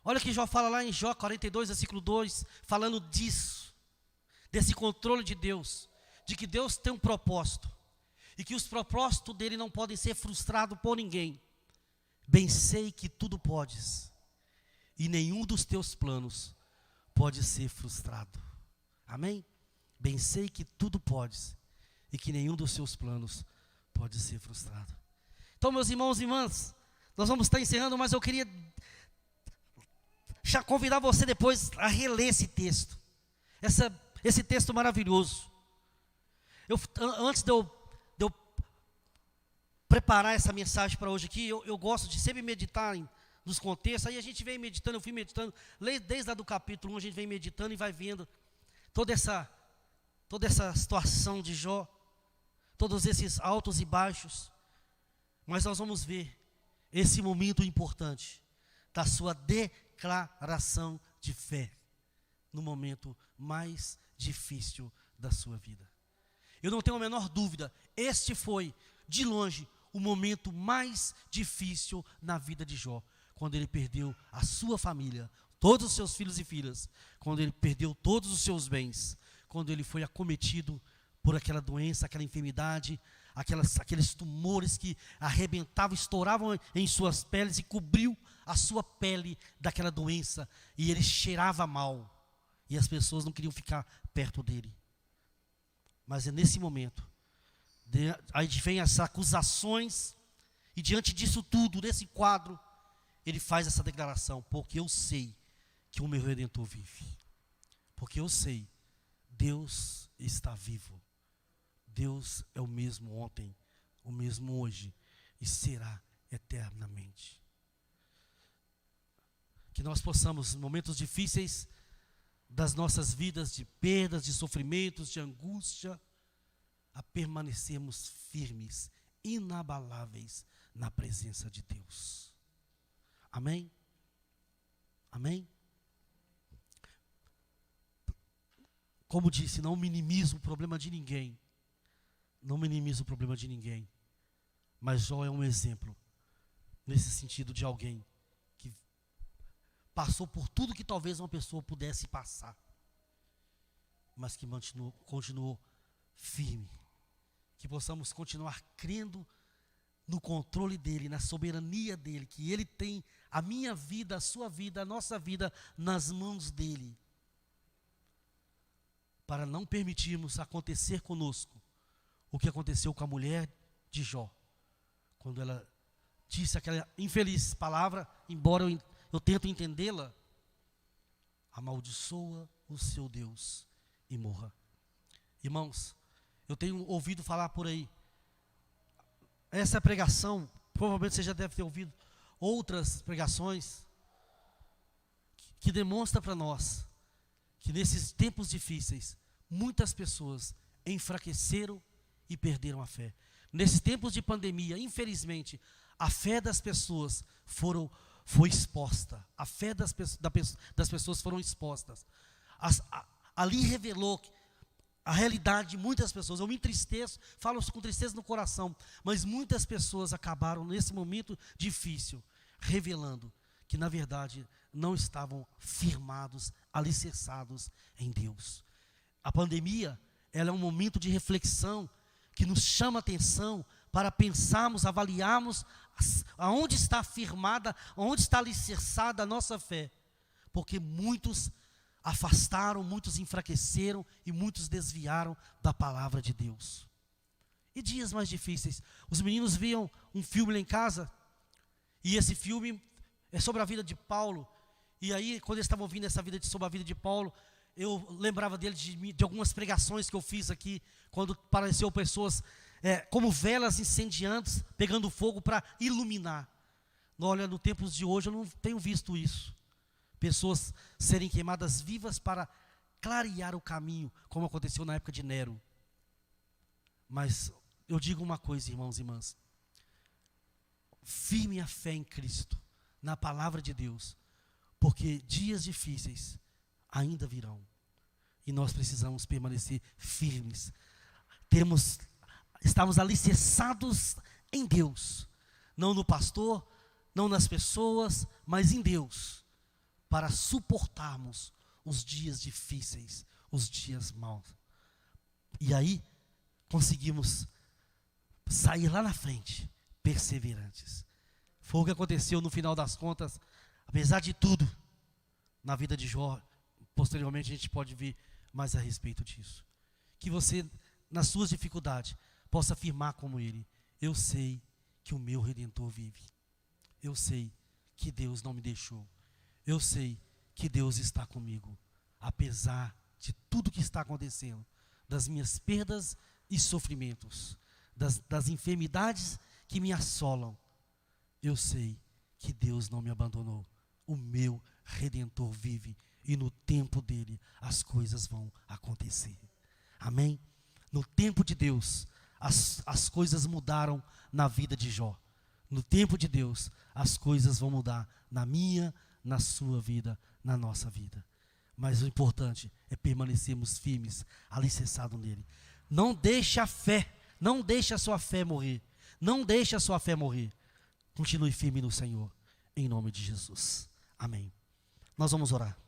Olha o que Jó fala lá em Jó 42, versículo 2, falando disso, desse controle de Deus, de que Deus tem um propósito, e que os propósitos dele não podem ser frustrados por ninguém. Bem sei que tudo podes, e nenhum dos teus planos pode ser frustrado. Amém? Bem sei que tudo podes, e que nenhum dos seus planos pode ser frustrado. Então, meus irmãos e irmãs, nós vamos estar encerrando, mas eu queria já convidar você depois a reler esse texto. Esse texto maravilhoso. Antes de eu preparar essa mensagem para hoje aqui, eu gosto de sempre meditar nos contextos. Aí a gente vem meditando, eu fui meditando, desde lá do capítulo 1 a gente vem meditando e vai vendo toda essa situação de Jó, todos esses altos e baixos. Mas nós vamos ver esse momento importante da sua declaração de fé no momento mais difícil da sua vida. Eu não tenho a menor dúvida, este foi, de longe, o momento mais difícil na vida de Jó, quando ele perdeu a sua família, todos os seus filhos e filhas, quando ele perdeu todos os seus bens, quando ele foi acometido por aquela doença, aquela enfermidade, aqueles tumores que arrebentavam, estouravam em suas peles e cobriu a sua pele daquela doença, e ele cheirava mal, e as pessoas não queriam ficar perto dele. Mas é nesse momento, aí vem as acusações, e diante disso tudo, nesse quadro, ele faz essa declaração: porque eu sei que o meu Redentor vive, porque eu sei, Deus está vivo, Deus é o mesmo ontem, o mesmo hoje, e será eternamente. Que nós possamos, em momentos difíceis das nossas vidas, de perdas, de sofrimentos, de angústia, a permanecermos firmes, inabaláveis na presença de Deus. Amém? Amém? Como disse, não minimizo o problema de ninguém. Não minimizo o problema de ninguém. Mas Jó é um exemplo, nesse sentido, de alguém que passou por tudo que talvez uma pessoa pudesse passar, mas que continuou firme. Que possamos continuar crendo no controle dele, na soberania dele, que ele tem a minha vida, a sua vida, a nossa vida nas mãos dele, para não permitirmos acontecer conosco o que aconteceu com a mulher de Jó, quando ela disse aquela infeliz palavra, embora eu tento entendê-la: amaldiçoa o seu Deus e morra. Irmãos, eu tenho ouvido falar por aí, essa pregação, provavelmente você já deve ter ouvido outras pregações, que demonstra para nós que nesses tempos difíceis, muitas pessoas enfraqueceram e perderam a fé. Nesses tempos de pandemia, infelizmente, a fé das pessoas foi exposta. A fé das pessoas foram expostas. Ali revelou a realidade de muitas pessoas. Eu me entristeço, falo com tristeza no coração, mas muitas pessoas acabaram nesse momento difícil, revelando que na verdade não estavam firmados, alicerçados em Deus. A pandemia, ela é um momento de reflexão que nos chama a atenção para pensarmos, avaliarmos aonde está firmada, onde está alicerçada a nossa fé. Porque muitos afastaram, muitos enfraqueceram e muitos desviaram da palavra de Deus. E dias mais difíceis. Os meninos viam um filme lá em casa, e esse filme é sobre a vida de Paulo. E aí, quando eles estavam ouvindo sobre a vida de Paulo, eu lembrava dele de algumas pregações que eu fiz aqui, quando apareceu pessoas como velas incendiantes, pegando fogo para iluminar. Olha, no tempos de hoje eu não tenho visto isso. Pessoas serem queimadas vivas para clarear o caminho, como aconteceu na época de Nero. Mas eu digo uma coisa, irmãos e irmãs. Firme a fé em Cristo, na palavra de Deus, porque dias difíceis ainda virão. E nós precisamos permanecer firmes. Estamos alicerçados em Deus. Não no pastor, não nas pessoas, mas em Deus. Para suportarmos os dias difíceis, os dias maus. E aí, conseguimos sair lá na frente, perseverantes. Foi o que aconteceu no final das contas, apesar de tudo, na vida de Jó. Posteriormente a gente pode ver mais a respeito disso. Que você, nas suas dificuldades, possa afirmar como ele: eu sei que o meu Redentor vive. Eu sei que Deus não me deixou. Eu sei que Deus está comigo, apesar de tudo que está acontecendo, das minhas perdas e sofrimentos, das enfermidades que me assolam. Eu sei que Deus não me abandonou. O meu Redentor vive e no tempo dele as coisas vão acontecer. Amém? No tempo de Deus, as coisas mudaram na vida de Jó. No tempo de Deus, as coisas vão mudar na minha, na sua vida, na nossa vida. Mas o importante é permanecermos firmes, alicerçados nele. Não deixe a fé, não deixe a sua fé morrer. Não deixe a sua fé morrer. Continue firme no Senhor, em nome de Jesus. Amém. Nós vamos orar.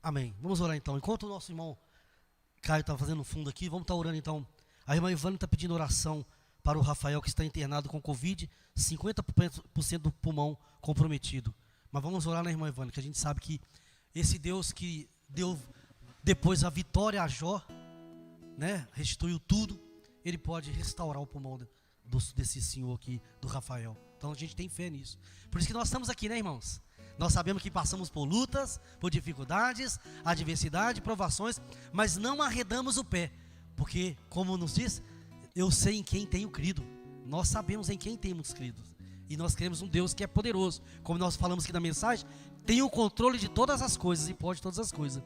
Amém. Vamos orar então. Enquanto o nosso irmão Caio está fazendo fundo aqui, vamos estar orando então. A irmã Ivane está pedindo oração para o Rafael, que está internado com Covid, 50% do pulmão comprometido. Mas vamos orar na irmã Ivane, que a gente sabe que esse Deus que deu depois a vitória a Jó, né, restituiu tudo, ele pode restaurar o pulmão desse senhor aqui, do Rafael. Então a gente tem fé nisso. Por isso que nós estamos aqui, né, irmãos? Nós sabemos que passamos por lutas, por dificuldades, adversidade, provações, mas não arredamos o pé, porque, como nos diz, eu sei em quem tenho crido. Nós sabemos em quem temos crido, e nós cremos um Deus que é poderoso. Como nós falamos aqui na mensagem, tem o controle de todas as coisas e pode todas as coisas.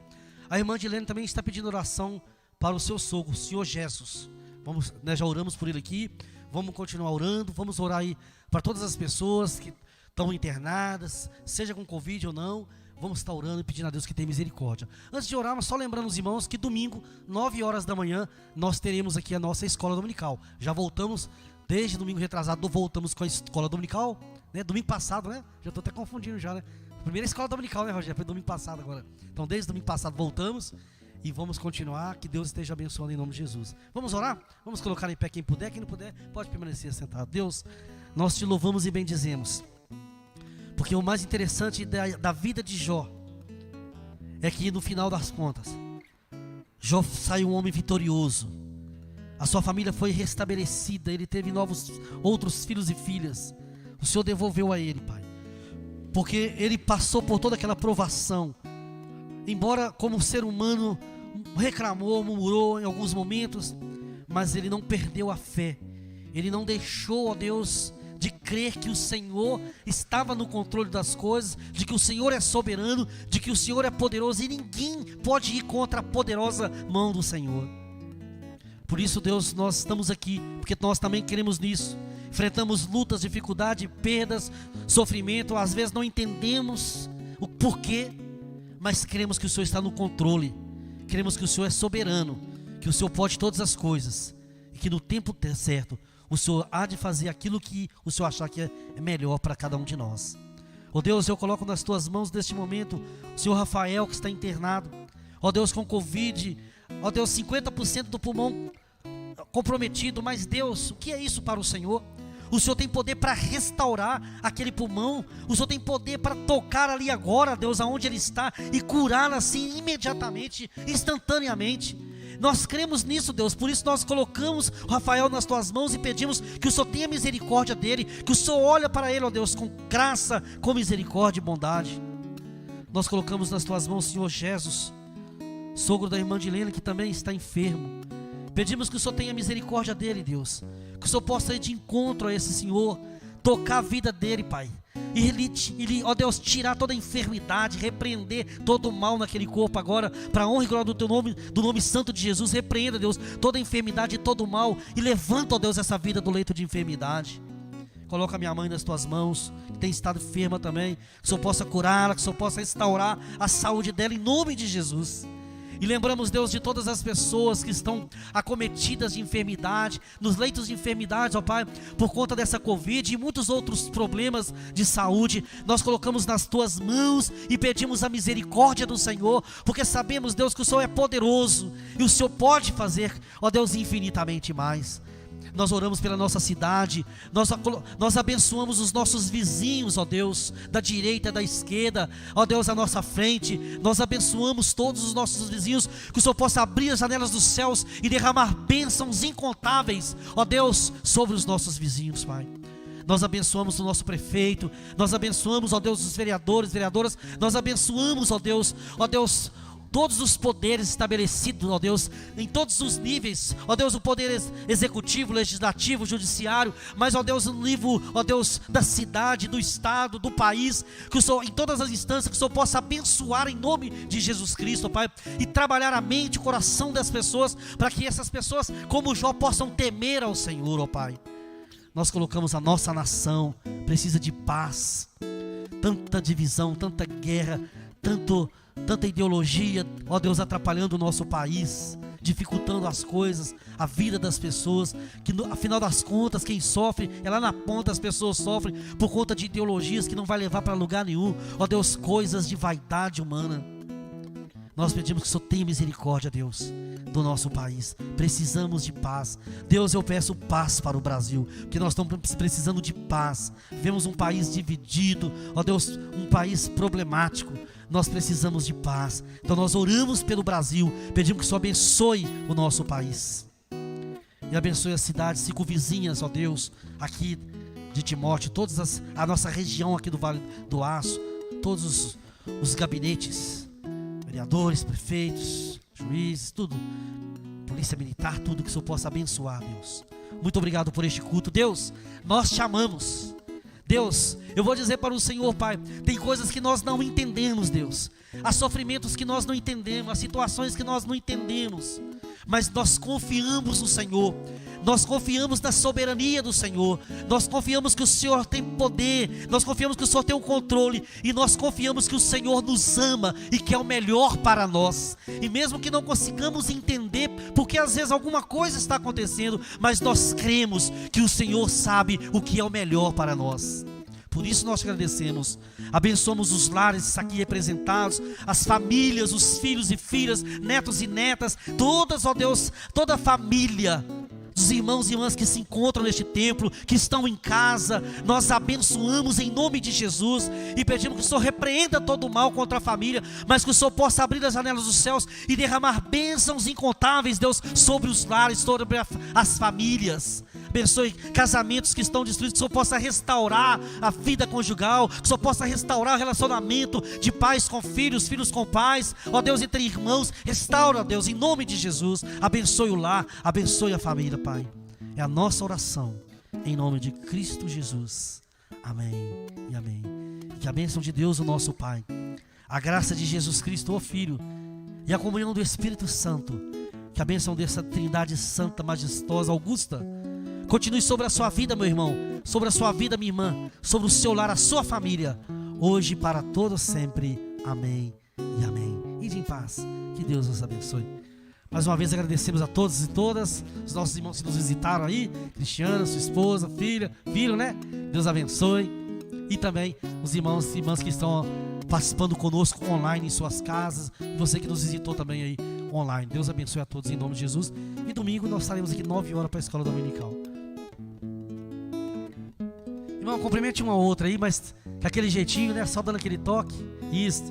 A irmã Dilene também está pedindo oração para o seu sogro, o senhor Jesus. Vamos, né, já oramos por ele aqui, vamos continuar orando, vamos orar aí para todas as pessoas que estão internadas, seja com Covid ou não. Vamos estar orando e pedindo a Deus que tenha misericórdia. Antes de orar, só lembrando os irmãos que domingo, 9 horas da manhã, nós teremos aqui a nossa escola dominical. Já voltamos, desde domingo retrasado, voltamos com a escola dominical, né? Domingo passado, né? Já estou até confundindo já, né? Primeira escola dominical, né, Rogério? Foi domingo passado agora. Então, desde domingo passado voltamos e vamos continuar. Que Deus esteja abençoando em nome de Jesus. Vamos orar? Vamos colocar em pé quem puder. Quem não puder, pode permanecer sentado. Deus, nós te louvamos e bendizemos. Porque o mais interessante da vida de Jó é que no final das contas, Jó saiu um homem vitorioso. A sua família foi restabelecida, ele teve outros filhos e filhas. O Senhor devolveu a ele, Pai, porque ele passou por toda aquela provação. Embora como ser humano reclamou, murmurou em alguns momentos, mas ele não perdeu a fé. Ele não deixou, ó Deus, de crer que o Senhor estava no controle das coisas, de que o Senhor é soberano, de que o Senhor é poderoso, e ninguém pode ir contra a poderosa mão do Senhor. Por isso, Deus, nós estamos aqui, porque nós também queremos nisso. Enfrentamos lutas, dificuldades, perdas, sofrimento, às vezes não entendemos o porquê, mas cremos que o Senhor está no controle, cremos que o Senhor é soberano, que o Senhor pode todas as coisas, e que no tempo certo, o Senhor há de fazer aquilo que o Senhor achar que é melhor para cada um de nós. Ó Deus, eu coloco nas Tuas mãos neste momento o Senhor Rafael, que está internado, ó Deus, com Covid, ó Deus, 50% do pulmão comprometido, mas Deus, o que é isso para o Senhor? O Senhor tem poder para restaurar aquele pulmão, o Senhor tem poder para tocar ali agora, Deus, aonde ele está, e curar assim imediatamente, instantaneamente. Nós cremos nisso, Deus, por isso nós colocamos o Rafael nas Tuas mãos e pedimos que o Senhor tenha misericórdia dele, que o Senhor olhe para ele, ó Deus, com graça, com misericórdia e bondade. Nós colocamos nas Tuas mãos o Senhor Jesus, sogro da irmã Dilene, que também está enfermo. Pedimos que o Senhor tenha misericórdia dele, Deus, que o Senhor possa ir de encontro a esse Senhor, tocar a vida dele, Pai, e ele, ó Deus, tirar toda a enfermidade, repreender todo o mal naquele corpo agora, para a honra e glória do Teu nome, do nome santo de Jesus. Repreenda, Deus, toda a enfermidade e todo o mal, e levanta, ó Deus, essa vida do leito de enfermidade. Coloca a minha mãe nas Tuas mãos, que tem estado enferma também, que o Senhor possa curá-la, que o Senhor possa restaurar a saúde dela, em nome de Jesus. E lembramos, Deus, de todas as pessoas que estão acometidas de enfermidade, nos leitos de enfermidade, ó Pai, por conta dessa Covid e muitos outros problemas de saúde. Nós colocamos nas Tuas mãos e pedimos a misericórdia do Senhor, porque sabemos, Deus, que o Senhor é poderoso e o Senhor pode fazer, ó Deus, infinitamente mais. Nós oramos pela nossa cidade, nós abençoamos os nossos vizinhos, ó Deus, da direita, da esquerda, ó Deus, à nossa frente. Nós abençoamos todos os nossos vizinhos, que o Senhor possa abrir as janelas dos céus e derramar bênçãos incontáveis, ó Deus, sobre os nossos vizinhos, Pai. Nós abençoamos o nosso prefeito, nós abençoamos, ó Deus, os vereadores, vereadoras, nós abençoamos, ó Deus, todos os poderes estabelecidos, ó Deus, em todos os níveis, ó Deus, o poder executivo, legislativo, judiciário, mas, ó Deus, no nível, ó Deus, da cidade, do estado, do país, que o Senhor, em todas as instâncias, que o Senhor possa abençoar em nome de Jesus Cristo, ó Pai, e trabalhar a mente e o coração das pessoas, para que essas pessoas, como Jó, possam temer ao Senhor, ó Pai. Nós colocamos a nossa nação, precisa de paz, tanta divisão, tanta guerra, tanta ideologia, ó Deus, atrapalhando o nosso país, dificultando as coisas, a vida das pessoas, que afinal das contas, quem sofre é lá na ponta, as pessoas sofrem por conta de ideologias que não vai levar para lugar nenhum, ó Deus, coisas de vaidade humana. Nós pedimos que o Senhor tenha misericórdia, Deus, do nosso país. Precisamos de paz. Deus, eu peço paz para o Brasil, porque nós estamos precisando de paz. Vemos um país dividido, ó Deus, um país problemático. Nós precisamos de paz. Então nós oramos pelo Brasil, pedimos que o Senhor abençoe o nosso país e abençoe as cidades circunvizinhas, ó Deus, aqui de Timóteo, a nossa região aqui do Vale do Aço, todos os gabinetes, vereadores, prefeitos, juízes, tudo, polícia militar, tudo que o Senhor possa abençoar, Deus. Muito obrigado por este culto, Deus, nós te amamos. Deus, eu vou dizer para o Senhor, Pai, tem coisas que nós não entendemos, Deus, há sofrimentos que nós não entendemos, há situações que nós não entendemos, mas nós confiamos no Senhor, nós confiamos na soberania do Senhor, nós confiamos que o Senhor tem poder, nós confiamos que o Senhor tem o controle, e nós confiamos que o Senhor nos ama e quer o melhor para nós, e mesmo que não consigamos entender, porque às vezes alguma coisa está acontecendo, mas nós cremos que o Senhor sabe o que é o melhor para nós. Por isso nós te agradecemos, abençoamos os lares aqui representados, as famílias, os filhos e filhas, netos e netas, todas, ó Deus, toda a família dos irmãos e irmãs que se encontram neste templo, que estão em casa, nós abençoamos em nome de Jesus e pedimos que o Senhor repreenda todo o mal contra a família, mas que o Senhor possa abrir as janelas dos céus e derramar bênçãos incontáveis, Deus, sobre os lares, sobre as famílias. Abençoe casamentos que estão destruídos, que o Senhor possa restaurar a vida conjugal, que o Senhor possa restaurar o relacionamento de pais com filhos, filhos com pais, ó Deus, entre irmãos. Restaura, ó Deus, em nome de Jesus. Abençoe o lar, abençoe a família, Pai. É a nossa oração, em nome de Cristo Jesus. Amém e amém. Que a bênção de Deus, o nosso Pai, a graça de Jesus Cristo, o Filho, e a comunhão do Espírito Santo, que a bênção dessa Trindade Santa, Majestosa, Augusta, continue sobre a sua vida, meu irmão, sobre a sua vida, minha irmã, sobre o seu lar, a sua família, hoje e para todos sempre. Amém e amém. Ide em paz, que Deus nos abençoe. Mais uma vez agradecemos a todos e todas, os nossos irmãos que nos visitaram aí, Cristiana, sua esposa, filha, filho, né? Deus abençoe. E também os irmãos e irmãs que estão participando conosco online em suas casas, e você que nos visitou também aí online. Deus abençoe a todos em nome de Jesus. E domingo nós estaremos aqui 9 horas para a escola dominical. Irmão, cumprimente uma outra aí, mas com aquele jeitinho, né? Só dando aquele toque. Isso.